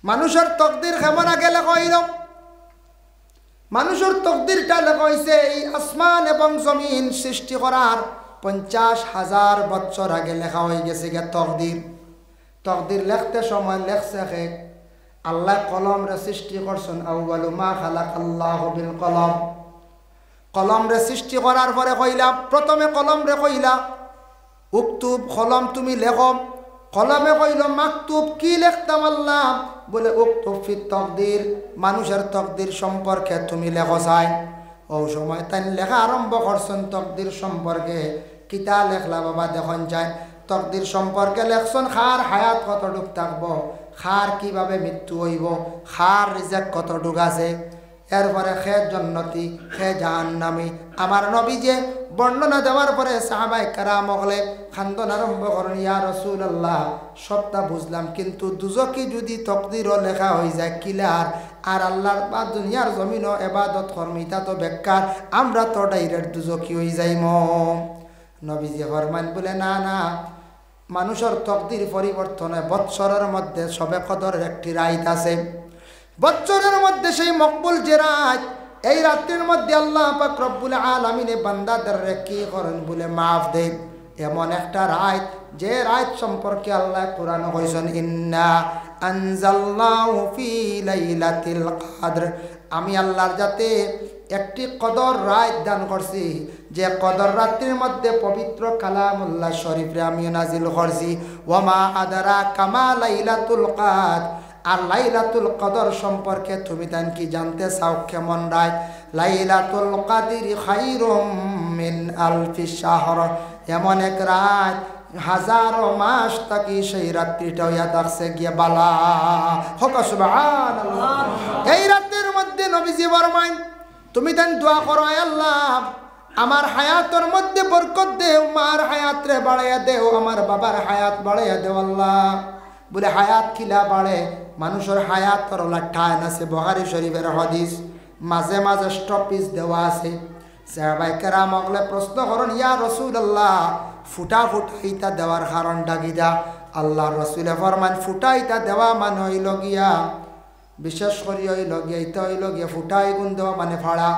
মানুষের তকদির কেমন আগে লেখা হইল মানুষের তকদিরটা লেখা হইছে এই আসমান এবং জমিন সৃষ্টি করার 50,000 বছর আগে লেখা হয়ে গেছে গে তকদির তকদির লিখতে সময় লেখছে কে আল্লাহ কলম রে সৃষ্টি করছেন আউয়ালু মা খালাকাল্লাহু বিল কলম কলম রে সৃষ্টি করার পরে কইলা প্রথমে কলম রে কইলা উক্তুব কলম তুমি লেখো কলমে কইল মাকতুব কি লিখতাম আল্লাহ বলে উক্তুব ফি তাকদির মানুষের তাকদির সম্পর্কে তুমি লেখো চাই ও সময় তাই লেখা আরম্ভ করছেন তাকদির সম্পর্কে কিতা লেখলা বাবা দেখুন যায় তাকদির সম্পর্কে লেখছেন খার হায়াত কতটুক থাকবো খার কিভাবে মৃত্যু হইব খার রিজেক কতটুক আছে এরপরে খে জন্নতি খে জাহান্নামী আমার নবী যে বর্ণনা দেওয়ার পরে সাহাবায়ে কেরাম হলে খান্দন আরম্ভ করেন ইয়া রাসূলুল্লাহ সবটা বুঝলাম কিন্তু দুজকি যদি তকদিরও লেখা হয়ে যায় কিলার আর আল্লাহর বা দুনিয়ার জমিনও ইবাদত কর্মিতা তো বেকার আমরা তো ডাইরেক্ট দুজকি হয়ে যাইম নবীজি ফরমান বলে না না মানুষের তকদির পরিবর্তন হয় বৎসরের মধ্যে সবে কদরের একটি রাত আছে বৎসরের মধ্যে সেই মকবুল যে রাত এই রাতের মধ্যে আল্লাহ পাক রব্বুল আলামিন বান্দাদের কি করেন বলে মাফ দেন এমন একটা রাত যে রাত সম্পর্কে আল্লাহ কোরআনে কইছেন ইন্না আনজালনাহু ফি লাইলাতিল কদর আমি আল্লাহর যাতে একটি কদর রাত দান করছি যে কদর রাতের মধ্যে পবিত্র কালামুল্লাহ শরীফে আমি নাজিল করছি ওয়ামা আদারা কামা লাইলাতুল কদর আর লাইলাতুল কদর সম্পর্কে তুমি তান কি জানতে চাও কেমন রাত লাইলাতুল কদরি খায়রুম মিন আলফি শাহর এমন এক রাত হাজারো মাস থাকি সেই রাত্রিটা হইয়া থাকছে গিয়ে বালা হোক সুবহানাল্লাহ এই রাতের মধ্যে নবীজি ফরমায় তুমি তান দোয়া করো হে আল্লাহ আমার হায়াতের মধ্যে বরকত দেও মার হায়াত রে বাড়াইয়া দেও আমার বাবার হায়াত বাড়াইয়া দেও আল্লাহ বলে হায়াত কিলা বাড়ে মানুষের হায়াতর টাইম আছে বুখারী শরীফের হাদিস মাঝে মাঝে স্টপিজ দেওয়া আছে সাহাবায়ে কেরাম হলে প্রশ্ন করেন ইয়া রাসূলুল্লাহ ফুটা ফুটাইতা দেওয়ার কারণটা কিটা আল্লাহর রাসূলে ফরমান ফুটাইতা দেওয়া মানে হইল গিয়া বিশেষ করে হইল গিয়া এটা হইল গিয়া ফুটাই গুণ দেওয়া মানে ফাড়া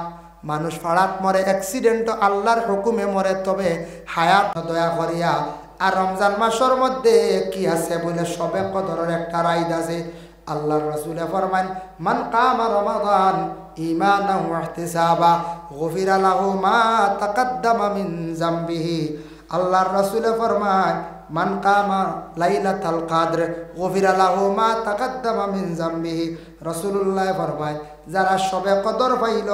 মানুষ ফাড়াত মরে অ্যাক্সিডেন্ট আল্লাহর হুকুমে মরে তবে হায়াত দয়া করিয়া আর রমজান মাসের মধ্যে কি আছে বলে সবে কদরের একটা রাইদ আছে আল্লাহর রাসূলে ফরমান মান কামা রমাদান ঈমানান ওয়া ইহতিসাবা গুফিরা লাহু মা তাকাদ্দামা মিন যামবিহি আল্লাহর রাসূলে ফরমান মান কামা লাইলাতুল কদর গুফিরা লাহু মা তাকাদ্দামা মিন যামবিহি রাসূলুল্লাহ ফরমান যারা সবে কদর পাইল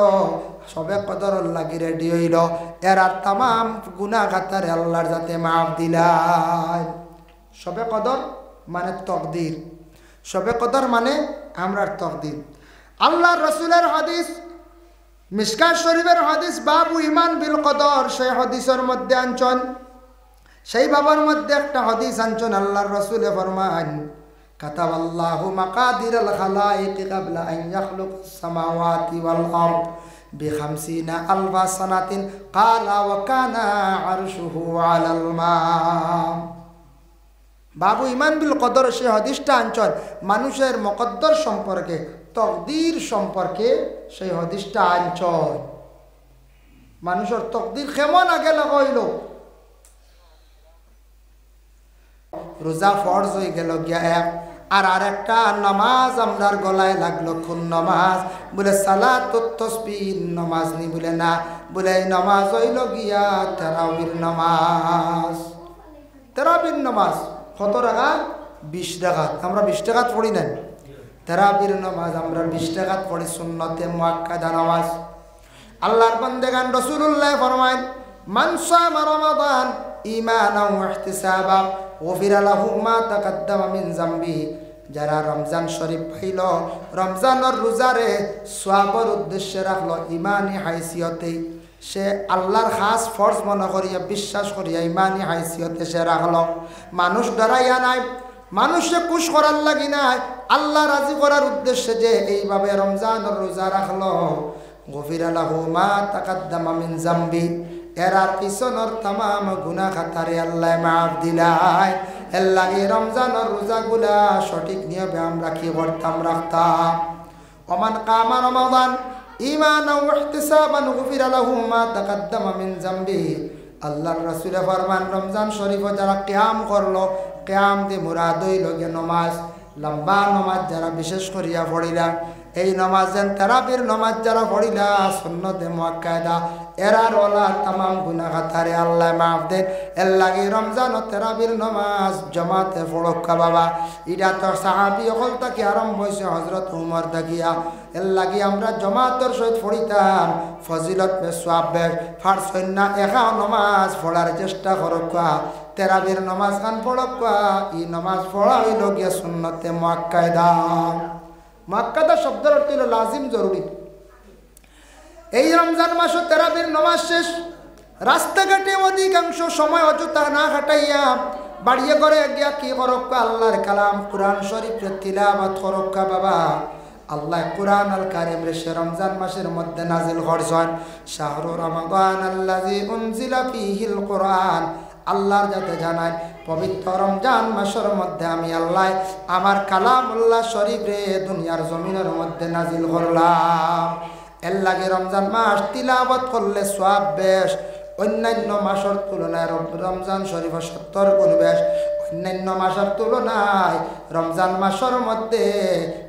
সবে কদর লাগি রেডি হইল এরা तमाम গুনাহ খাতারে আল্লাহর যাতে maaf দিলায় সবে কদর মানে তাকদীর সবে কদর মানে আমরার তাকদীর আল্লাহর রাসূলের হাদিস মিশকাত শরীফের হাদিস বাবু ঈমান বিল কদর সেই হাদিসের মধ্যে আনছেন সেই বাবার মধ্যে একটা হাদিস আনছেন আল্লাহর রাসূলে ফরমান কাতাবাল্লাহু মাকাদিরাল খালাইক ক্বাবলা আন ইয়াখলুকাস সামাওয়াতি ওয়াল আরদ ب50 ألف سنة قال وكان عرشه على الماء বাবু ঈমান বিল কদর সেই হাদিসটা আনছেন মানুষের মুকদ্দর সম্পর্কে তাকদীর সম্পর্কে সেই হাদিসটা আনছেন মানুষের তাকদীর কেমন আগে লাগাইল রোজা ফরজ হয়ে গেল গিয়া এক আর আরেকটা নামাজ আমরার গলায় লাগলো কোন নামাজ বলে সালাতুত তাসবিহ নামাজ নি বলে না বলে এই নামাজ হইল গিয়া তারাবির নামাজ তারাবির নামাজ কত রাকাত 20 রাকাত আমরা 20 রাকাত পড়ি না তারাবির নামাজ আমরা 20 রাকাত পড়ি সুন্নতে মুআক্কাদা নামাজ আল্লাহর বান্দাগান রাসূলুল্লাহ ফরমায় মান সামা রমাদান ঈমানান ওয়া ইহতিসাবা গুফিরা লাহু মা তাকাদ্দামা মিন যামবি যারা রমজান শরীফ পাইল রমজানের রোজারে সওয়াবের উদ্দেশ্যে রাখলো ঈমানি হাইসিয়তে সে আল্লাহর খাস ফরজ মনে করিয়া বিশ্বাস করিয়া ঈমানি হাইসিয়তে সে রাখলো মানুষ ডরাইয়া নাই মানুষে খুশ করার লাগি নাই আল্লাহ রাজি করার উদ্দেশ্যে যে এইভাবে রমজানের রোজা রাখলো গুফিরা লাহু মা তাকাদ্দামা মিন যামবি এরার পিছনের तमाम গুনাহ খাতারে আল্লাহ maaf দিলায় এর লাগে রমজানের রোজাগুলা সঠিক নিয়মে আমরা কি করতাম রাখতাম। ওমান কামা রমাদান ঈমানাও ওয়া ইহতিসাবান গুফিরা লাহু মা তাকাদ্দামা মিন যামবিহি। আল্লাহর রাসূল ফরমান রমজান শরীফ যারা কিয়াম করলো, কিয়াম দি মুরাদ হইল গে নমাজ, লম্বা নমাজ যারা বিশেষ করিয়া পড়িলা, এই নমাজ যেন তারাবির নমাজ যারা পড়িলা সুন্নতে মুআক্কাদা এরার ওলা তামাম গুনাহ খাতারে আল্লাহ মাফ দেন। এর লাগে রমজান ও তারাবির নমাজ জামাতে পড়ক্কা বাবা। এটা তো সাহাবী হল তাকে আরম্ভ হয়েছে হযরত উমর দাগিয়া। এর লাগে আমরা জামাতের সহিত পড়িতাম, ফজিলত বে সওয়াব বে ফারসন্না একা নমাজ পড়ার চেষ্টা করক্কা। তারাবির নমাজ খান পড়ক্কা, এই নমাজ পড়া হইল গিয়া সুন্নতে মুআক্কাদা। মুআক্কাদা শব্দের অর্থ হলো লাজিম, জরুরি। এই রমজান মাসে তারাবির নমাজ শেষ, রাস্তাঘাটে অধিকাংশ সময় অযথা না কাটাইয়া বাড়িয়ে করে গিয়া কি করক্কা আল্লাহর কালাম কুরআন শরীফের তিলাওয়াত করক্কা বাবা। আল্লাহ কুরআন আল কারীম রে রমজান মাসের মধ্যে নাজিল করছেন। শাহরু রমাদান আল্লাযী উনজিলা ফীহিল কুরআন। আল্লাহর যাতে জানায় পবিত্র রমজান মাসের মধ্যে আমি আল্লাহ আমার কালামুল্লাহ শরীফ রে দুনিয়ার জমিনের মধ্যে নাজিল করলাম। এর লাগে রমজান মাস তিলাওয়াত করলে সওয়াব বেশ, অন্যান্য মাসের তুলনায় রমজান শরীফ 70 গুণ বেশ। অন্যান্য মাসের তুলনায় রমজান মাসের মধ্যে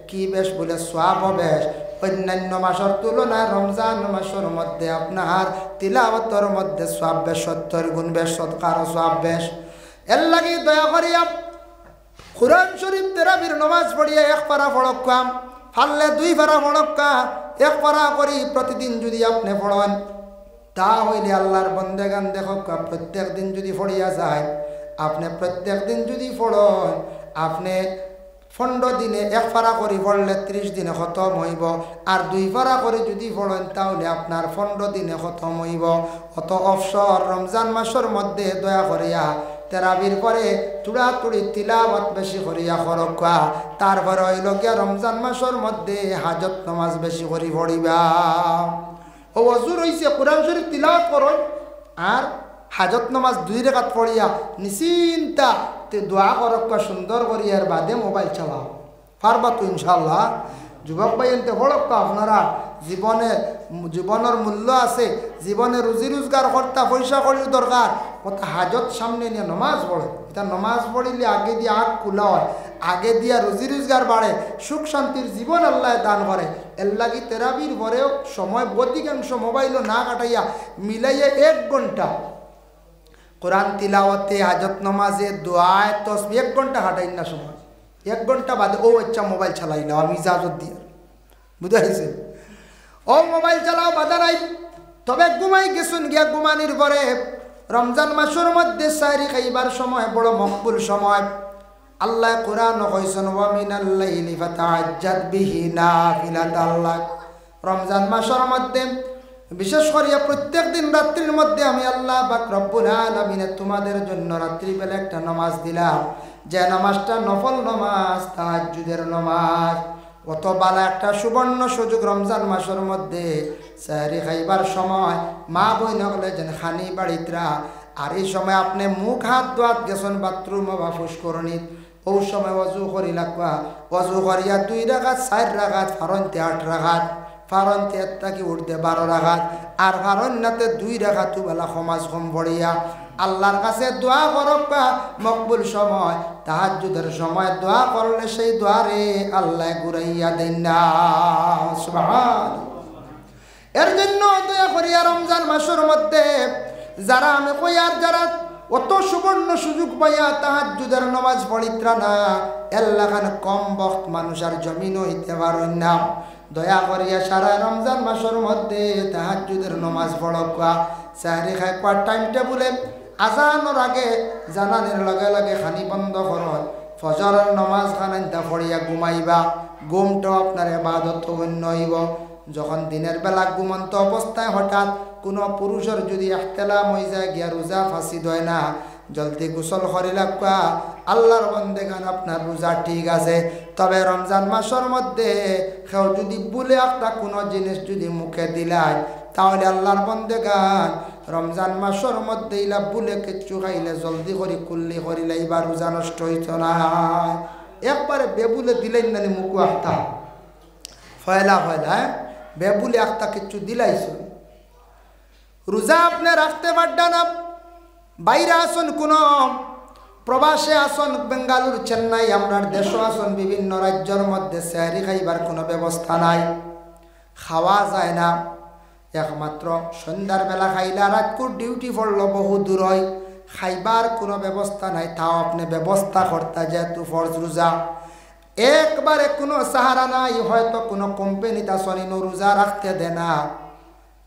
কি বেশ বলে সওয়াব বেশ। অন্যান্য মাসের তুলনায় রমজান মাসের মধ্যে আপনার তিলাওয়াতের মধ্যে সওয়াব বেশ 70 গুণ বেশ, সদকার সওয়াব বেশ। এর লাগে দয়া করিয়া কুরআন শরীফ তারাবির নামাজ পড়িয়া এক পারা পড়ক্কা, ফাললে 2 পারা পড়ক্কা, এক পারা করি প্রতিদিন যদি আপনি পড়েন তা হইলে আল্লাহর বন্দেগান দেখক্কা প্রত্যেক দিন যদি পড়িয়া যায়, আপনি প্রত্যেক দিন যদি পড়েন, আপনি 15 দিনে এক পারা করে পড়লে 30 দিনে খতম হইব। আর 2 পারা করে যদি পড়েন তাহলে আপনার 15 দিনে খতম হইব। অত অবসর রমজান মাসের মধ্যে দয়া করিয়া তারাবির পরে চূড়াচুড়ি তিলাওয়াত বেশি করিয়া করক্কা। তারপরে হইল গিয়া রমজান মাসের মধ্যে হাজত নামাজ বেশি করি পড়িবা। ও অজুর হইছে কুরআন শরীফ তিলাওয়াত করুন আর হাজত নামাজ 2 রাকাত পড়িয়া নিশ্চিন্তা দোয়া করক্কা সুন্দর করিয়ার বাদে মোবাইল চালাও পারবা তো ইনশাআল্লাহ। যুবক ভাই এনতে পড়ক্কা, আপনারা জীবনের মূল্য আছে, জীবনে রুজি রোজগার করতে পয়সা করলে দরকার, ওটা হাজত সামনে নিয়ে নমাজ পড়ে। এটা নমাজ পড়িলে আগে দিয়ে আগ খোলা হয়, আগে দিয়া রুজি রোজগার বাড়ে, সুখ শান্তির জীবন আল্লাহ দান করে। এর লাগি তারাবির পরেও সময় অধিকাংশ মোবাইলও না কাটাইয়া মিলাইয়া 1 ঘন্টা কোরআন তিলাওয়াতে, হাজত নামাজে, দোয়ায়, তসবিহ 1 ঘন্টা হাঁটাই না সময়। 1 ঘন্টা বাদে ও আচ্ছা মোবাইল চালাইলাম আমি ইজাজত দিয়ে, বুঝাইছে? ও মোবাইল চালাও বাধা নাই, তবে ঘুমাই গেছুন গিয়া ঘুমানির পরে রমজান মাসের মধ্যে সাহরি খাইবার সময় বড় মকবুল সময়। আল্লাহ কোরআন কইছেন ওয়া মিনাল লাইলি ফাতাআজ্জাদ বিহি নাফিলাতাল লাক। রমজান মাসের মধ্যে বিশেষ করিয়া প্রত্যেক দিন রাত্রির মধ্যে আমি আল্লাহ পাক রব্বুল আলামিন তোমাদের জন্য রাত্রিবেলা একটা নামাজ দিলাম, যে নামাজটা নফল নামাজ, তাহাজ্জুদের নামাজ। অত বালা একটা সুবর্ণ সুযোগ রমজান মাসের মধ্যে সাহরি খাইবার সময় মা বই নকলে যেন খানি বাড়িতরা। আর এই সময় আপনি মুখ হাত ধোয়াত গেছেন বাথরুম বা ফুসকরণিত, ও সময় অজু করি লাগবা। অজু করিয়া 2 রাকাত 4 রাকাত ফারনতে 8 রাকাত, ফারনতে থাকি উঠতে 12 রাকাত, আর ফারন্নাতে 2 রাকাত বেলা সমাজ কম পড়িয়া আল্লাহর কাছে দোয়া করক্কা। মকবুল সময় তাহাজ্জুদের সময় দোয়া করলে সেই দোয়ারে আল্লাহ ঘুরাইয়া দেন না। সুবহানাল্লাহ। এর জন্য দয়া করিয়া রমজান মাসের মধ্যে যারা আমি কই আর যারা অত সুবর্ণ সুযোগ পাইয়া তাহাজ্জুদের নামাজ পড়িত্রা না, এলাকার কম বক্ত মানুষ আর জমিন হইতে পারেন না, দয়া করিয়া সারা রমজান মাসের মধ্যে তাহাজ্জুদের নামাজ পড়ক্কা। সাহরি খাই কোয়ার টাইম টেবুলে আজানোর আগে জানানের লগে লগে খানি বন্ধ করত, ফজরের নামাজ খানাইতা পড়িয়া ঘুমাইবা। ঘুমটাও আপনার ইবাদত গণ্য হইব। যখন দিনের বেলা ঘুমন্ত অবস্থায় হঠাৎ কোনো পুরুষের যদি ইহতিলাম হয়ে যায় গিয়া রোজা ফাঁসি দেয় না, জলদি গোসল করে লাগবা। আল্লাহর বন্দেগান আপনার রোজা ঠিক আছে। তবে রমজান মাসের মধ্যে কেউ যদি বলে একটা কোনো জিনিস যদি মুখে দিলায় তাহলে আল্লাহর বন্দেগান রমজান মাসের মধ্যে ইলা বুলে কিচ্ছু খাইলে জলদি করে কুল্লি করিলে এবার রোজা নষ্ট হইত না একবারে বেবুলে দিলেন না মুকু আখতা ফয়লা ফয়লা বেবুলে আখতা কিচ্ছু দিলাইছ রোজা আপনি রাখতে পারডা না বাইরে আসুন কোনো প্রবাসে আসুন বেঙ্গালুরু চেন্নাই আপনার দেশও আসুন বিভিন্ন রাজ্যের মধ্যে সেহরি খাইবার কোনো ব্যবস্থা নাই খাওয়া যায় না একমাত্র সন্ধ্যার বেলা খাইলে রাতকুর ডিউটি পড়ল বহু দূর হয় খাইবার কোনো ব্যবস্থা নাই তাও আপনি ব্যবস্থা করতে যেহেতু ফরজ রোজা একবারে কোনো সাহারা নাই হয়তো কোনো কোম্পানিতে আসনিনো রোজা রাখতে দে না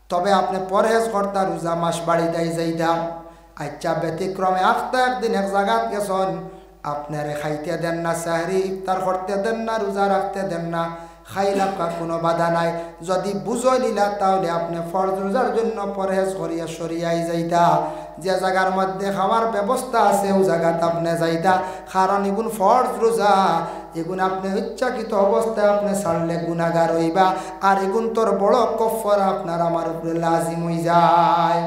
তবে আপনি পরহেজ করতা রোজা মাস বাড়ি দেয় যাইতাম আচ্ছা ব্যতিক্রমে আখতা একদিন এক জায়গাত গেছেন আপনারে খাইতে দেন না সাহরি ইফতার করতে দেন না রোজা রাখতে দেন না খাইলাকা কোনো বাধা নাই যদি বুঝই নিলা তাহলে আপনি ফরজ রোজার জন্য পরহেজ করিয়া সরিয়াই যাইতা যে জায়গার মধ্যে খাওয়ার ব্যবস্থা আছে ও জায়গাতে আপনি যাইতা কারণ এগুন ফরজ রোজা এগুন আপনি ইচ্ছাকৃত অবস্থায় আপনি ছাড়লে গুনাহগার হইবা আর এগুন তোর বড় কফারা আপনার আমার উপরে লাজিম হয়ে যায়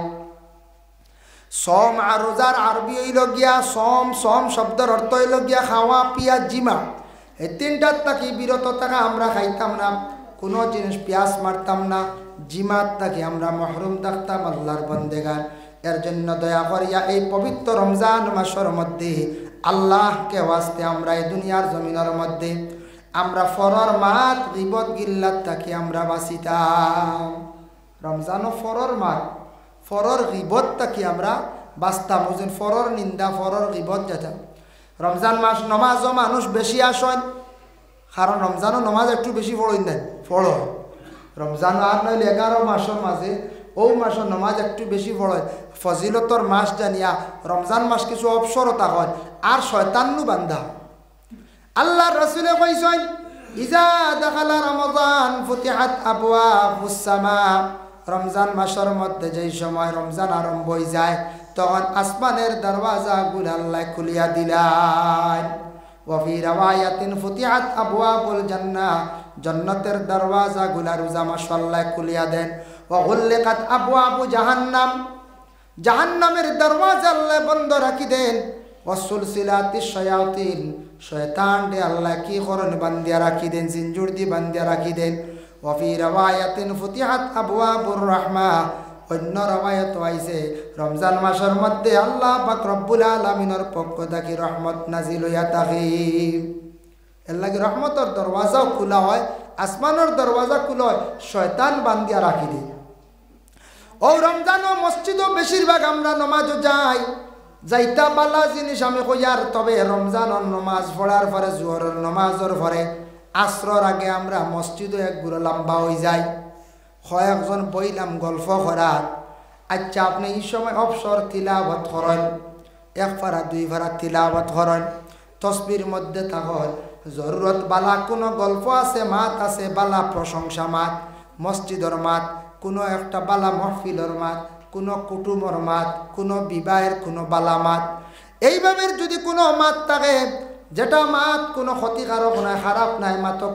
সম আর রোজার আরবি হইল গিয়া সম সম শব্দের অর্থ হইল গিয়া খাওয়া পিয়া জিমা এই তিনটার তাকে বিরত থাকা আমরা খাইতাম না কোনো জিনিস পেঁয়াজ মারতাম না জিমাত তাকে আমরা মহরুম থাকতাম আল্লাহর বন্দেগান এর জন্য দয়া করিয়া এই পবিত্র রমজান মাসের মধ্যে আল্লাহকে ওয়াস্তে আমরা এই দুনিয়ার জমিনের মধ্যে আমরা ফরর মাত গিবত গিল্লাত তাকে আমরা বাঁচিতাম রমজানও ফরর মাত ফরর গিবত তাকে আমরা বাঁচতাম বুঝেন ফরর নিন্দা ফরর গিবত যেতাম রমজান মাস নমাজও মানুষ বেশি আসেন কারণ রমজানও নমাজ একটু বেশি পড়েন দেন পড়ো রমজান আর নইলে 11 মাসের মাঝে ও মাসের নমাজ একটু বেশি পড়ে ফজিলতর মাস জানিয়া রমজান মাস কিছু অবসরতা হয় আর শয়তান্নু বান্ধা আল্লাহ রসুলে কইছেন ইজা দাখালা রমজান ফুতিহাত আবওয়াবুস সামা রমজান মাসের মধ্যে যেই সময় রমজান আরম্ভ হয়ে যায় তখন আসমানের দরওয়াজাগুলো আল্লাহ খুলিয়া দিলেন ওয়াফি রাওয়ায়াতিন ফুতিহাত আবওয়াবুল জান্নাহ জান্নাতের দরওয়াজাগুলো রোজা মাস আল্লাহ খুলিয়া দেন ওয়া গুল্লিকাত আবওয়াবু জাহান্নাম জাহান্নামের দরওয়াজা আল্লাহ বন্ধ রাখি দেন ওয়া সুলসিলাতিশ শায়াতিন শয়তান দে আল্লাহ কি করেন বান্দিয়া রাখি দেন জিনজুর দি বান্দিয়া রাখি দেন ওয়াফি রাওয়ায়াতিন ফুতিহাত আবওয়াবুর রাহমা অন্য রাওয়ায়াত আইছে রমজান মাসের মধ্যে আল্লাহ পাক রব্বুল আলামিনের পক্ষ থেকে রহমত নাজিল হইয়া থাকে এর লাগি রহমতের দরওয়াজাও খোলা হয় আসমানের দরওয়াজা খোলা হয় শয়তান বান্দিয়া রাখি দেয় ও রমজান ও মসজিদও বেশিরভাগ আমরা নমাজও যাই যাইতা বালা জিনিস আমি কইয়ার তবে রমজানের নমাজ পড়ার পরে জোহরের নমাজের পরে আসরের আগে আমরা মসজিদও এক গুলো লম্বা হয়ে যাই কয়েকজন বইলাম গল্প করার আচ্ছা আপনি এই সময় অবসর তিলাওয়াত করেন এক পারা দুই পারা তিলাওয়াত করেন তসবির মধ্যে থাকল জরুরত বালা কোনো গল্প আছে মাত আছে বালা প্রশংসা মাত মসজিদর মাত কোনো একটা বালা মহফিলর মাত কোনো কুটুমর মাত কোনো বিবাহের কোনো বালা মাত এইভাবে যদি কোনো মাত থাকে যেটা মাত কোনো ক্ষতিকারক নাই খারাপ নাই মাতক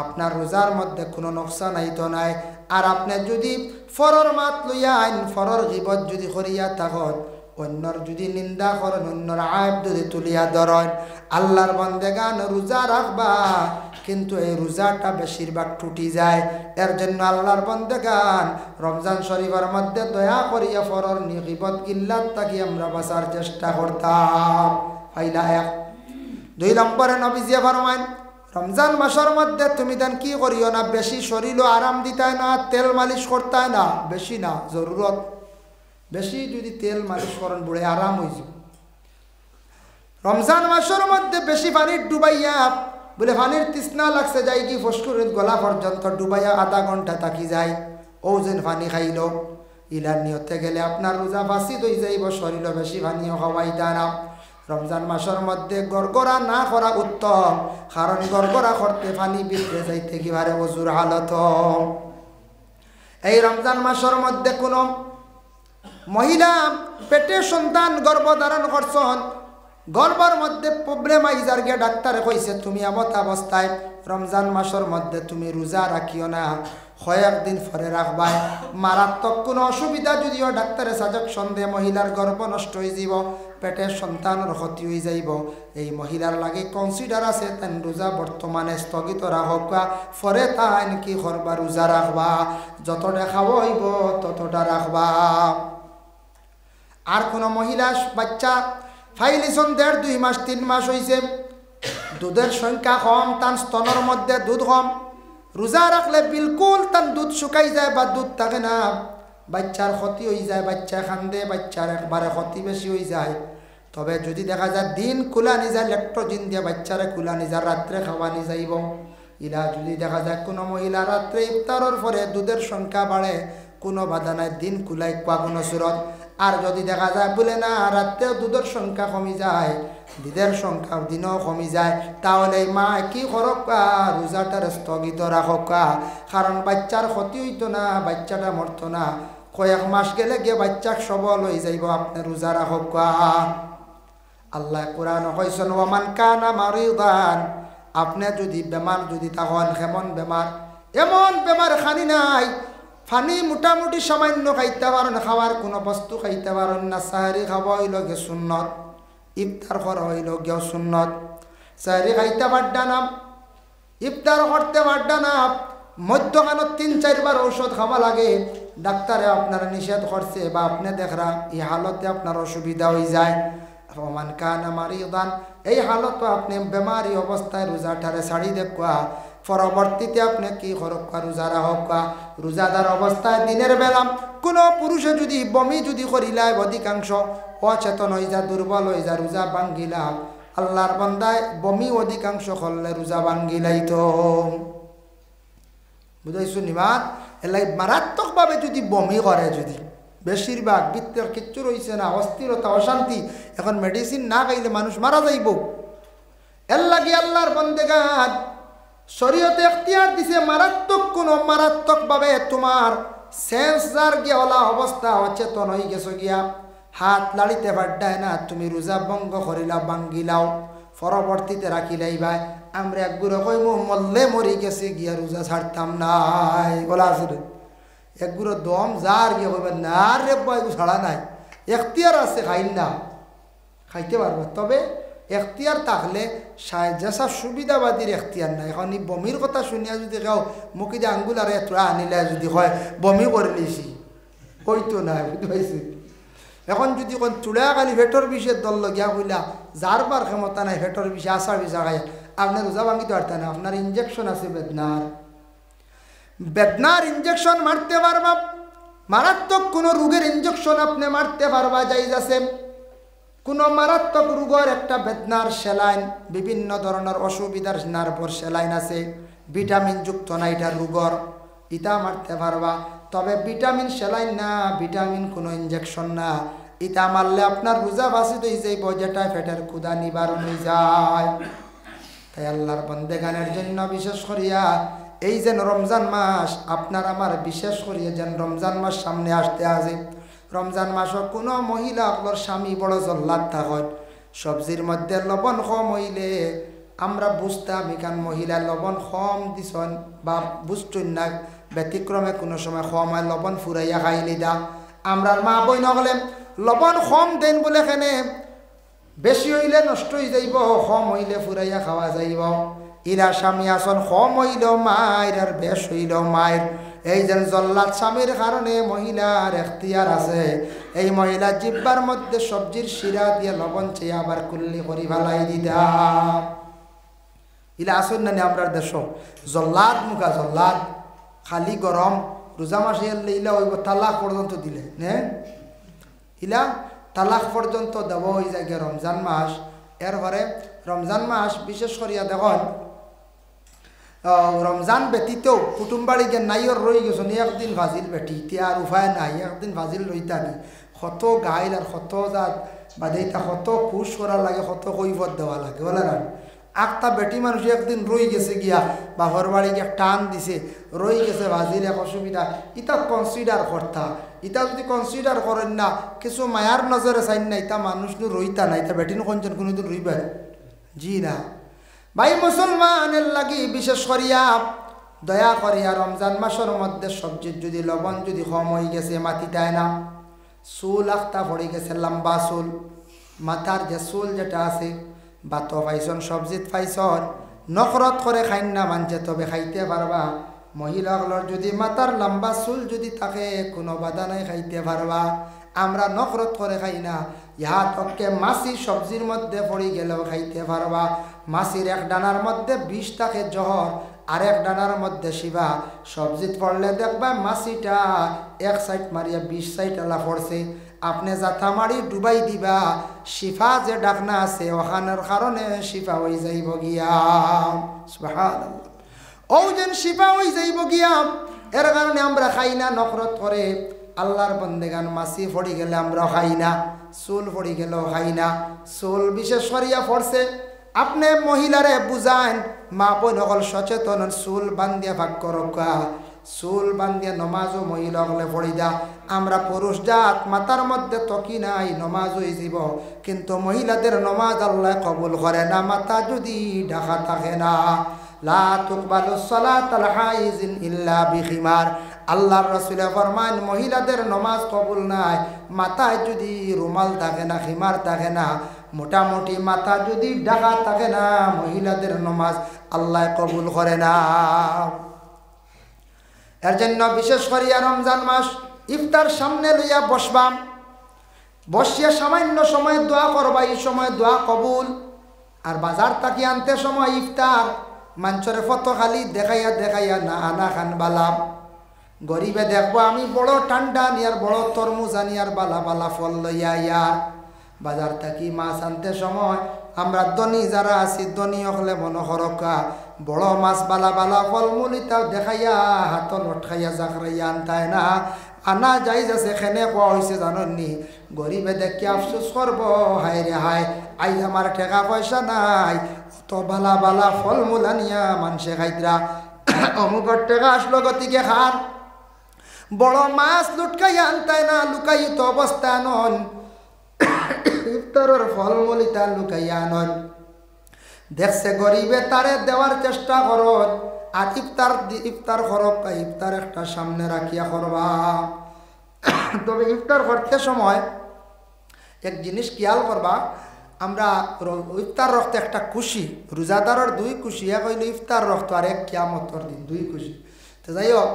আপনার রোজার মধ্যে কোনো নকশা নাই তো নাই আর আপনি যদি ফরর মাত লইয়া আইন ফরর গিবত যদি করিয়া থাকত অন্যর যদি নিন্দা করেন অন্যর আয়ব যদি তুলিয়া ধরেন আল্লাহর বন্দেগান রোজা রাখবা কিন্তু এই রোজাটা বেশিরভাগ টুটি যায় এর জন্য আল্লাহর বন্দেগান রমজান শরীফের মধ্যে দয়া করিয়া ফরর গিবত গিল্লাত তাকে আমরা বাঁচার চেষ্টা করতাম ফাইলা এক 2 নম্বরে নবীজি ফরমান রমজান মাসের মধ্যে তুমি দেন কি করিও না বেশি শরীরও আরাম দিতায় না তেল মালিশ করতায় না বেশি না জরুরত বেশি যদি তেল মালিশ করেন বুড়ে আরাম হয়ে যাব রমজান মাসের মধ্যে বেশি পানির ডুবাইয়া বলে পানির তৃষ্ণা লাগছে যাই কি ফসকুরের গলা পর্যন্ত ডুবাইয়া আধা ঘন্টা থাকি যায় ও যেন পানি খাইল ইলার নিয়তে গেলে আপনার রোজা বাসি দই যাইব শরীরও বেশি পানিও খাওয়াই দানা রমজান মাসের মধ্যে গড়গড়া না করা উত্তম কারণ গড়গড়া করতে পানি বিদ্রে যাইতে কিভাবে ওজুর হালত এই রমজান মাসের মধ্যে কোনো মহিলা পেটে সন্তান গর্ভধারণ করছেন গর্ভের মধ্যে প্রবলেম আইজার গিয়ে ডাক্তারে কইছে তুমি এমত অবস্থায় রমজান মাসের মধ্যে তুমি রোজা রাখিও না কয়েকদিন পরে রাখবাই মারাত্মক কোনো অসুবিধা যদিও ডাক্তারে সাজেকশন দিয়ে মহিলার গর্ভ নষ্ট হয়ে যাব পেটের সন্তানের ক্ষতি হয়ে যাইব এই মহিলার লাগে কনসিডার আছে তেন রোজা বর্তমানে স্থগিত রাখবা পরে তাই কি করবা রোজা রাখবা যতটা খাওয়া হইব ততটা রাখবা। আর কোনো মহিলা বাচ্চা ফাইলিছন 1.5 2 মাস 3 মাস হয়েছে দুধের সংখ্যা কম তার স্তনের মধ্যে দুধ কম রোজা রাখলে বিলকুল তার দুধ শুকাই যায় বা দুধ থাকে না বাচ্চার ক্ষতি হয়ে যায় বাচ্চা কান্দে বাচ্চার একবারে ক্ষতি বেশি হয়ে যায়। তবে যদি দেখা যায় দিন কুলানি যায় ল্যাক্টোজিন দিয়ে বাচ্চারে কুলানি যায় রাত্রে খাওয়ানি যাইব ইলা যদি দেখা যায় কোনো মহিলা রাত্রে ইফতারের পরে দুধের সংখ্যা বাড়ে কোনো বাধা নাই দিন কুলাই কোয়া কোনো সুরত। আর যদি দেখা যায় বলে না রাত্রেও দুধের সংখ্যা কমে যায় দুধের সংখ্যা দিনও কমে যায় তাহলে মা কি করকা রোজাটার স্থগিত রাখকা কারণ বাচ্চার ক্ষতি হইতো না বাচ্চাটা মরতো না কয়েক মাস গেলে গিয়ে বাচ্চা সবল হয়ে যাইব আপনি রোজা রাখকা। আল্লাহ কোরআন কইছেন ওয়ামান কানা মারিদান আপনি যদি বেমার যদি তখন কেমন বেমার এমন বেমার খানি নাই ফানি মোটামুটি সামান্য খাইতে পারেন খাওয়ার কোনো বস্তু খাইতে পারেন না সাহারি খাওয়া হইল গে সুন্নত ইফতার করা হইল গিয়েও সুন্নত সাহারি খাইতে পারডা না ইফতার করতে পারডা না মধ্যখানত 3-4 বার ঔষধ খাওয়া লাগে ডাক্তারে আপনারা নিষেধ করছে বা আপনি দেখরা এই হালতে আপনার অসুবিধা হয়ে যায় ওমান কানা মারিদান এই হালত আপনি বেমারি অবস্থায় রোজাটারে ছাড়ি দেখা পরবর্তীতে আপনি কি করকা রোজা রাখকা রোজাদার অবস্থায় দিনের বেলা কোনো পুরুষে যদি বমি যদি করিলায় অধিকাংশ অচেতন হয়ে যা দুর্বল হয়ে যা রোজা ভাঙ্গিলা আল্লাহর বান্দায় বমি অধিকাংশ করলে রোজা ভাঙ্গিলাই তো বুঝাইছো নিমাত এলাই মারাত্মকভাবে যদি বমি করে যদি বেশিরভাগ বৃত্তের কিচ্ছু রয়েছে না অস্থিরতা অশান্তি এখন মেডিসিন না খাইলে মানুষ মারা যাইব এর লাগে আল্লাহর বন্দেগান শরীয়তে এখতিয়ার দিছে মারাত্মকভাবে তোমার সেন্স যার গিয়ে ওলা অবস্থা অচেতন হয়ে গেছো গিয়া হাত লাড়িতে পারডায় না তুমি রোজা ভঙ্গ করিলা ভাঙ্গিলাও পরবর্তীতে রাখিলাই ভাই আমরা একগুলো কইমু মল্লে মরি গেছে গিয়া রোজা ছাড়তাম নাই বলা আসলে একগুলো দম যার গিয়ে কইবেন না রে বয় ছাড়া নাই এখতিয়ার আছে খাইন না খাইতে পারবে তবে এখতিয়ার থাকলে যেসব সুবিধাবাদীর এখতিয়ার নাই এখন এই বমির কথা শুনিয়া যদি কেউ মুখে যে আঙ্গুল আর তোরা আনিলে যদি হয় বমি করে লিছি হইতো না বুঝতে পাইছি এখন যদি কোন চুড়া খালি ভেটর বিষের দল লগিয়া কইলা যার বার ক্ষমতা নাই ভেটর বিষে আশা বিষা খাই আপনার রোজা ভাঙিতে পারতেন না আপনার ইঞ্জেকশন আছে বেদনার ইঞ্জেকশন মারতে পারবা মারাত্মক কোনো রোগের ইঞ্জেকশন আপনি মারতে পারবা যাই আছে কোনো মারাত্মক রোগের একটা বেদনার সেলাইন বিভিন্ন ধরনের অসুবিধার নার্ভর সেলাইন আছে ভিটামিন যুক্ত না এটা রোগর ইটা মারতে পারবা তবে ভিটামিন সেলাইন না ভিটামিন কোনো ইঞ্জেকশন না ইটা মারলে আপনার রোজা বাসিত হয়ে যাইব যেটা পেটের ক্ষুধা নিবারণ হয়ে যায়। তাই আল্লাহর বন্দেগানের জন্য বিশেষ করিয়া এই যেন রমজান মাস আপনার আমার বিশেষ করিয়া যেন রমজান মাস সামনে আসতে আসে রমজান মাসও কোনো মহিলা আপনার স্বামী বড় জল্লাদ থাকত সবজির মধ্যে লবণ কম হইলে আমরা বুঝতাম এখান মহিলা লবণ কম দিছন বা বুঝতই না ব্যতিক্রমে কোনো সময় কম হয় লবণ ফুরাইয়া খাইলি দা আমরা মা বই নগলে লবণ কম দেন বলে এখানে বেশি হইলে নষ্ট হয়ে যাইব কম হইলে ফুরাইয়া খাওয়া যাইব ইরা স্বামী আসন কম হইল মায়ের আর বেশ হইল মায়ের এই যেন জল্লাদ স্বামীর কারণে মহিলার এখতিয়ার আছে এই মহিলা জিব্বার মধ্যে সবজির শিরা দিয়ে লবণ চেয়ে আবার কুল্লি করি ভালাই দিদা ইলা আসুন না আমরা দেশ জল্লাদ মুখা জল্লাদ খালি গরম রোজা মাসে এলে ইলা হইব তালাক পর্যন্ত দিলে নে ইলা তালাক পর্যন্ত দেব হয়ে যায় রমজান মাস এরপরে রমজান মাস বিশেষ করিয়া দেখুন রমজান ব্যতীতেও কুটুমবাড়ি গে নাইর রয়ে গেছেন একদিন ভাজিল বেটি ইতিয়া আর উপায় নাই একদিন ভাজিল রইতা নি কত গাইল আর কত জাত বাদেইতা কত খুশ করার লাগে কত কৈফত দেওয়া লাগে বলে না আটটা বেটি মানুষ একদিন রয়ে গেছে গিয়া বাপর বাড়ি গিয়ে টান দিছে রয়ে গেছে ভাজিল এক অসুবিধা ইটা কনসিডার করতা ইটা যদি কনসিডার করেন না কিছু মায়ার নজরে চাইন না ইটা মানুষ রইতা না ইটা বেটিন কোনজন কোনোদিন রইবে জি না ভাই মুসলমানের লাগি বিশেষ করিয়া দয়া করিয়া রমজান মাসের মধ্যে সবজির যদি লবণ যদি কম হয়ে গেছে মাটিটায় না, চুল আখতা পড়ে গেছে, লম্বা চুল, মাথার যে চুল যেটা আছে, ভাত পাইছন সবজিত পাইছন, নখরত করে খাইন না মানছে তবে খাইতে পারবা। মহিলাগুলোর যদি মাথার লম্বা চুল যদি থাকে কোনো বাধা নাই, খাইতে পারবা। আমরা নখরত করে খাই না, ইহা তককে মাছি সবজির মধ্যে পড়ে গেলেও খাইতে পারবা। মাছির এক ডানার মধ্যে বিষ থাকে জহর, আরেক ডানার মধ্যে শিবা। সবজিত পড়লে দেখবা মাছিটা এক সাইড মারিয়া 20 সাইড আলা পড়ছে, আপনি জাথা মারি ডুবাই দিবা, শিফা যে ডাকনা আছে ওখানের কারণে শিফা হয়ে যাইব গিয়া। সুবহানাল্লাহ, ও যেন শিফা হয়ে যাইব গিয়া। এর কারণে আমরা খাই না, নফরত করে। আল্লাহর বন্দেগান মাছি পড়ি গেলে আমরা খাই না, চুল পড়ি গেলেও খাই না। চুল বিশেষ করিয়া পড়ছে, আপনি মহিলারে বুঝান, মা বোন সকল সচেতন, চুল বান্ধিয়া ভাগ করকা, চুল বান্ধিয়া নমাজও মহিলা হলে পড়ি দা। আমরা পুরুষ জাত মাথার মধ্যে তকি নাই, নমাজ হয়ে যাব, কিন্তু মহিলাদের নমাজ আল্লাহ কবুল করে না, মাথা যদি ঢাকা থাকে না। লা তুকবালু সালাতুল হাইজিন ইল্লা বিখিমার। আল্লাহর রাসূলে ফরমান মহিলাদের নমাজ কবুল নাই মাথায় যদি রুমাল থাকে না, খিমার থাকে না, মোটামুটি মাথা যদি ঢাকা থাকে না, মহিলাদের নমাজ আল্লাহ কবুল করে না। এর জন্য বিশেষ করিয়া রমজান মাস ইফতার সামনে লইয়া বসবাম, বসিয়া সামান্য সময় দোয়া করবা, এই সময় দোয়া কবুল। আর বাজার তাকি আনতে সময় ইফতার মাঞ্চরে ফটো খালি দেখাইয়া দেখাইয়া না আনা খান বালাম। গরিবে দেখবো আমি বড় ঠান্ডা নিয়ার, বড় তরমুজ আনিয়ার, বালা বালা ফল লইয়া ইয়ার। বাজার থাকি মাছ আনতে সময় আমরা ধনী যারা আছি, ধনী হলে মনে হরকা বড় মাছ বালা বালা ফলমূল ইতাও দেখাইয়া হাত লটকাইয়া জাকরাইয়া আনতায় না, আনা যাই যাচ্ছে খেনে কোয়া হয়েছে জাননি। গরিবে দেখি আফসোস করব, হায় রে হায়, আই আমার ঠেকা পয়সা নাই, অত বালা বালা ফলমূল আনিয়া মানুষে খাইতরা, অমুকর টেকা আসলো গতিকে খান। বড় মাছ লুটকাইয়া আনতায় না, লুকাইত অবস্থা নন, ইফতারের ফলমূল ইতা লুকাইয়া নন। দেখছে গরিবে তারে দেওয়ার চেষ্টা করত, আর ইফতার করব, ইফতার একটা সামনে রাখিয়া করবা। তবে ইফতার করতে সময় এক জিনিস খেয়াল করবা, আমরা ইফতার রক্ত একটা খুশি, রোজাদারের 2 খুশি, এক হইল ইফতার রক্ত আর এক কিয়ামতর দিন, 2 খুশি। তো যাই হোক,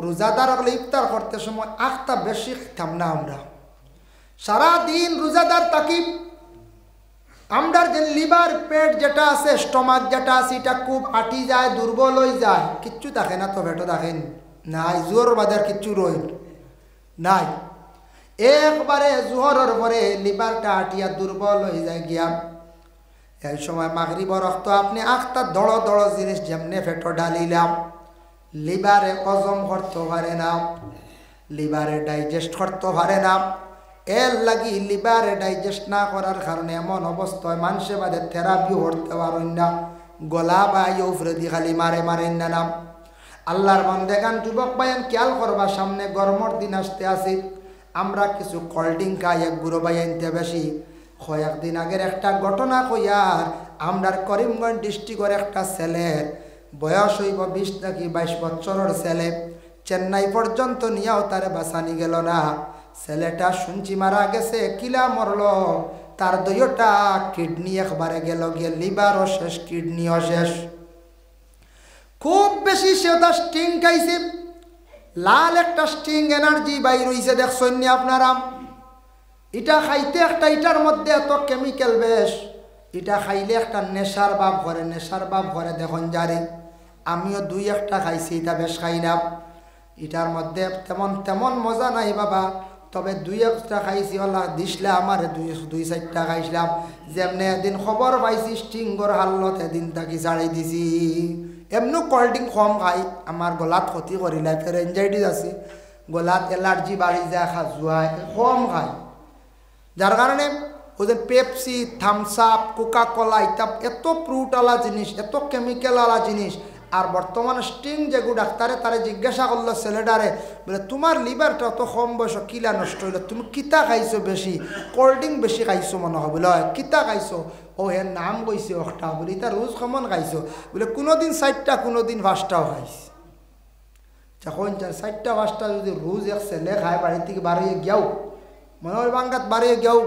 রোজাদার হলে ইফতার করতে সময় আখটা বেশি খাম না। আমরা সারাদিন রোজাদার তাকি, আমরা যে লিভার পেট যেটা আছে, স্টমাক যেটা আছে, এটা খুব আটি যায়, দুর্বল হয়ে যায়, কিচ্ছু থাকে না। তো পেটও দেখেন নাই, জোর বাজার কিচ্ছু রই নাই, একবারে জোহরের পরে লিভারটা আটিয়া দুর্বল হয়ে যায় গিয়া। এই সময় মাগরিবর রক্ত আপনি আখটা দড় দড় জিনিস যেমনে পেটো ডালিলাম, লিভারে হজম করতে পারে না, লিভারে ডাইজেস্ট করতে পারে না। এর লাগি লিভারে ডাইজেস্ট না করার কারণে এমন অবস্থায় মানুষে বাদে থেরাপিও করতে পারেন না, গলা বাই উফরে দি খালি মারে মারেন না নাম। আল্লাহর বন্দেগান যুবক ভাইয়ান খেয়াল করবা, সামনে গরমের দিন আসতে আসি, আমরা কিছু কোল্ড ড্রিঙ্ক খাই, এক গুঁড়ো বাইনতে বেশি। কয়েকদিন আগের একটা ঘটনা কইয়ার, আমরার করিমগঞ্জ ডিস্ট্রিক্টের একটা ছেলের বয়স হইব 20 থেকে 22 বছরের ছেলে, চেন্নাই পর্যন্ত নিয়েও তারে বাঁচানি গেল না। ছেলেটা শুনছি মারা গেছে, কিলা মরল, তার 2টা কিডনি একবারে গেল গিয়ে, লিভারও শেষ, কিডনিও শেষ। খুব বেশি সে ওটা স্টিং খাইছে, লাল একটা স্টিং এনার্জি বাইর হইছে, দেখছেন নি আপনারা? এটা খাইতে একটা, এটার মধ্যে এত কেমিক্যাল বেশ, এটা খাইলে একটা নেশার ভাব করে, নেশার ভাব করে দেখুন যারে। আমিও 2-1টা খাইছি, এটা বেশ খাই না, এটার মধ্যে তেমন মজা নাই বাবা। তবে 2-1টা খাইছি, ওলা দিসলে আমার 2-4টা খাইছিলাম। যেমনি এদিন খবর পাইছি স্টিংগর হাল্লত, এদিন তাকে ছাড়াই দিছি। এমনি কোল্ড ড্রিঙ্ক কম খাই, আমার গলাত ক্ষতি করিলে, ফের এনজাইটিস আছে, গলাত এলার্জি বাড়ি যায়, খাজুয়ায়, কম খাই। যার কারণে ওদের Pepsi, Thums Up, Coca Cola, এটা এত ফ্রুটওয়ালা জিনিস, এত কেমিক্যালওয়ালা জিনিস। আর বর্তমানে স্টিং যেগু ডাক্তারে তারে জিজ্ঞাসা করলো ছেলেটারে, বলে তোমার লিভারটা অত কম বয়স কিলা নষ্ট হইল, তুমি কিতা খাইছো বেশি, কোল্ড ড্রিঙ্ক বেশি খাইছো মনে হবে, কিতা খাইছো? ও হের নাম কইছে একটা বলে তা রোজ কমন খাইছো বলে কোনোদিন 4টা কোনোদিন 5টাও খাইছে যখন 4টা 5টা যদি রোজ এক ছেলে খায় বাড়ি থেকে বাড়িয়ে গিয়াও মনে হয় বাঙ্গাত বাড়িয়ে গিয়াও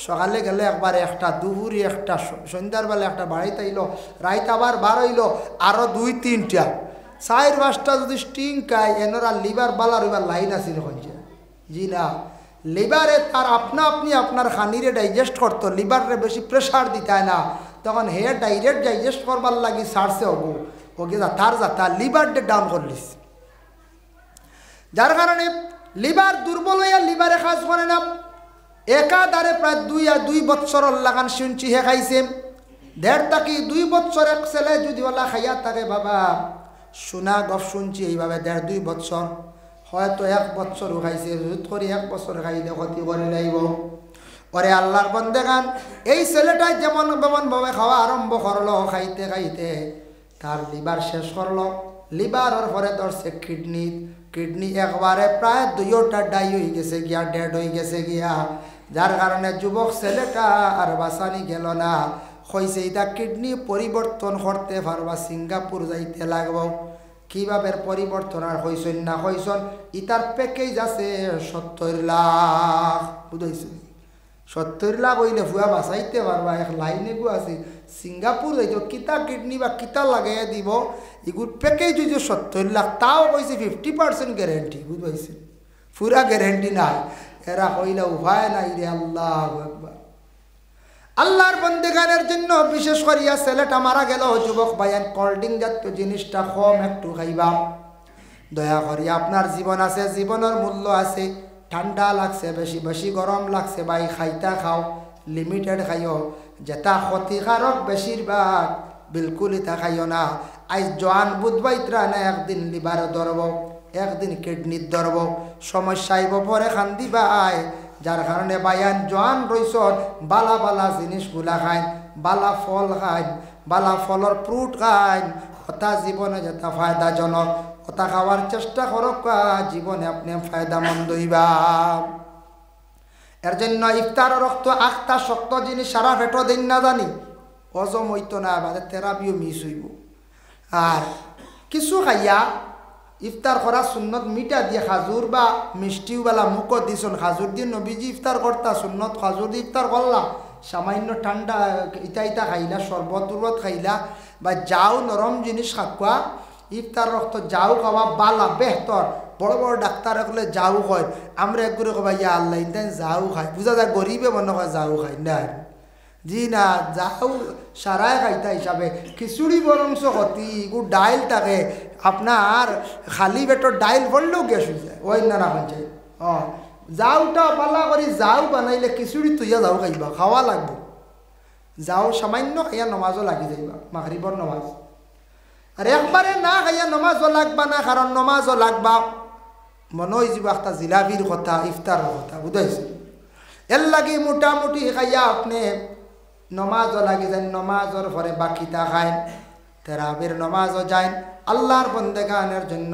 সকালে গেলে একবার একটা দুপুরে একটা সন্ধ্যার বেলা একটা বাড়িতে আইলো রাইত আবার বার হইলো আরও 2-3টা 4-5টা যদি স্টিং খায় এনারা লিভার বালার এবার লাইন আসিল হয়েছে জি না লিভারে তার আপনি আপনার খানিরে ডাইজেস্ট করতো লিভারে বেশি প্রেশার দিতে না তখন হে ডাইরেক্ট ডাইজেস্ট করবার লাগি সারছে হবো ওকে তার লিভারটা ডাউন করলিস যার কারণে লিভার দুর্বল হইয়া লিভারে কাজ করে না একাধারে প্রায় 2 বছর লাগান শুনছি হে খাইছে 1.5 থেকে 2 বছর এক ছেলে যদি ওলা খাইয়া থাকে বাবা শোনা গপ শুনছি এইভাবে 1.5-2 বছর হয়তো 1 বছরও খাইছে রোজ করে 1 বছর খাইলে ক্ষতি করে লাইব ওরে আল্লাহর বন্দেগান এই ছেলেটা যেমন ভাবে খাওয়া আরম্ভ করলো খাইতে খাইতে তার লিভার শেষ করলো লিভারের পরে ধরছে কিডনি একবারে প্রায় 2টা ডাই হয়ে গেছে গিয়া ডেড হয়ে গেছে গিয়া যার কারণে যুবক ছেলেটা আর বাঁচানি গেল না হয়েছে এটা কিডনি পরিবর্তন করতে পারবা সিঙ্গাপুর যাইতে লাগবো কিভাবে পরিবর্তন আর হইছেন না হইছেন ইতার প্যাকেজ আছে 70 লাখ বুঝাইছে 70 লাখ হইলে ভুয়া বাঁচাইতে পারবা এক লাইনে গু আছে সিঙ্গাপুর যাইতো কিতা কিডনি বা কিতা লাগাইয়া দিব এগুর প্যাকেজ হইছে 70 লাখ তাও কইছে 50% গ্যারেন্টি বুঝাইছে পুরা গ্যারেন্টি নাই এরা কইলা উপায় নাই রে আল্লাহু আকবার আল্লাহর বন্দেগানের জন্য বিশেষ করিয়া ছেলেটা মারা গেল যুবক ভাইয়ান কোল্ড ড্রিঙ্ক জাতীয় জিনিসটা কম একটু খাইবা দয়া করিয়া আপনার জীবন আছে জীবনের মূল্য আছে ঠান্ডা লাগছে বেশি বেশি গরম লাগছে ভাই খাইতা খাও লিমিটেড খাইও যেটা ক্ষতিকারক বেশিরভাগ বিলকুল এটা খাইও না আজ জোয়ান বুধবাইত্রা না একদিন লিভার ধরব একদিন কিডনির ধরব সমস্যা আইব পরে খান্দি ভাই যার কারণে বায়ান জোয়ান রইসন বালা বালা জিনিসগুলা খাইন বালা ফল খাইন বালা ফলর ফ্রুট খাইন কথা জীবনে যেটা ফায়দাজনক কথা খাওয়ার চেষ্টা করক জীবনে আপনি ফায়দামন্দ হইবা এর জন্য ইফতার রক্ত আখটা শক্ত জিনিস সারা পেটো দিন না জানি হজম হইতো না বাদে থেরাপিও মিস হইব আর কিছু খাইয়া ইফতার করা সুন্নত মিঠা দিয়ে খাজুর বা মিষ্টিওয়ালা মুখও দিছন খাজুর দিয়ে নবীজি ইফতার করতা সুন্নত খাজুর দিয়ে ইফতার করলা সামান্য ঠান্ডা ইটা খাইলা শরবত টুরবত খাইলা বা যাও নরম জিনিস খাওয়া ইফতার রক্ত যাও খাওয়া বালা বেহতর বড় বড় ডাক্তার হলে যাও হয় আমরা একগুলো কবা ইয়া আল্লাহ ইন্টান যাও খাই বুঝা যায় গরিবে মনে হয় যাও খাই না জি না যাও সারায় খাইতা হিসাবে খিচুড়ি বরংস ক্ষতি গু ডাইল থাকে আপনার খালি পেটর ডাইল পড়লেও গ্যাস হয়ে যায় ওই না রাখা যায় যাওটা পাল্লা করি যাও বানাইলে খিচুড়ি তুইয়া যাও খাইবা খাওয়া লাগবে যাও সামান্য খাইয়া নমাজও লাগি যাইবা মাগরিবর নমাজ আর একবারে না খাইয়া নমাজও লাগবা না কারণ নমাজও লাগবা মনে হয়ে যাব একটা জিলাপির কথা ইফতারের কথা বুঝাইছে এর লাগে মোটামুটি খাইয়া আপনি নমাজও লাগি যায় নমাজের পরে বাকিটা খায় তেরাবির নমাজও যায় আল্লাহর বন্দেগানের জন্য